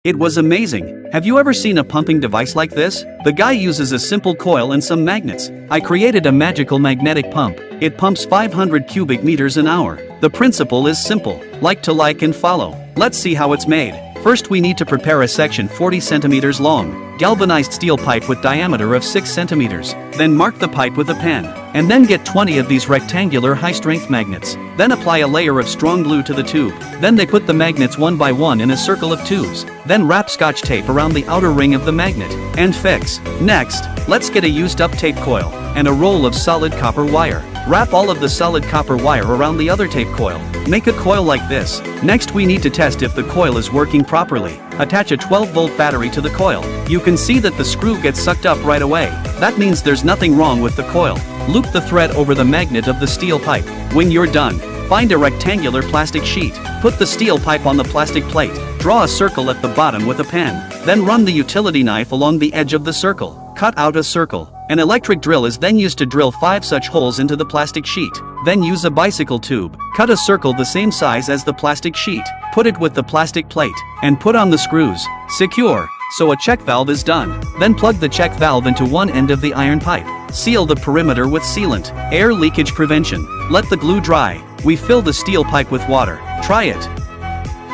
It was amazing. Have you ever seen a pumping device like this? The guy uses a simple coil and some magnets. I created a magical magnetic pump. It pumps 500 cubic meters an hour. The principle is simple. Like and follow. Let's see how it's made. First we need to prepare a section 40 centimeters long, galvanized steel pipe with diameter of 6 centimeters. Then mark the pipe with a pen. And then get 20 of these rectangular high-strength magnets. Then apply a layer of strong glue to the tube. Then they put the magnets one by one in a circle of tubes. Then wrap scotch tape around the outer ring of the magnet. And fix. Next, let's get a used up tape coil and a roll of solid copper wire. Wrap all of the solid copper wire around the other tape coil. Make a coil like this. Next we need to test if the coil is working properly. Attach a 12-volt battery to the coil. You can see that the screw gets sucked up right away. That means there's nothing wrong with the coil. Loop the thread over the magnet of the steel pipe. When you're done, find a rectangular plastic sheet. Put the steel pipe on the plastic plate. Draw a circle at the bottom with a pen. Then run the utility knife along the edge of the circle. Cut out a circle. An electric drill is then used to drill 5 such holes into the plastic sheet. Then use a bicycle tube. Cut a circle the same size as the plastic sheet. Put it with the plastic plate. And put on the screws. Secure. So a check valve is done. Then plug the check valve into one end of the iron pipe. Seal the perimeter with sealant. Air leakage prevention. Let the glue dry. We fill the steel pipe with water. Try it.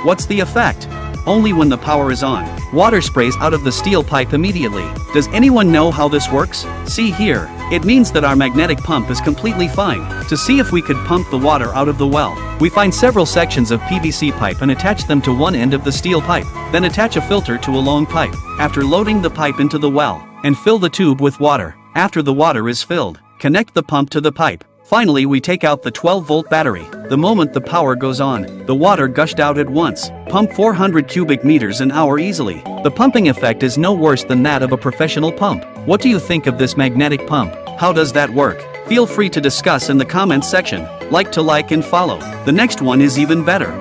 What's the effect? Only when the power is on, water sprays out of the steel pipe immediately. Does anyone know how this works? See here. It means that our magnetic pump is completely fine. To see if we could pump the water out of the well, we find several sections of PVC pipe and attach them to one end of the steel pipe. Then attach a filter to a long pipe. After loading the pipe into the well, and fill the tube with water. After the water is filled, connect the pump to the pipe. Finally we take out the 12-volt battery. The moment the power goes on, the water gushed out at once. Pump 400 cubic meters an hour easily. The pumping effect is no worse than that of a professional pump. What do you think of this magnetic pump? How does that work? Feel free to discuss in the comments section. Like and follow. The next one is even better.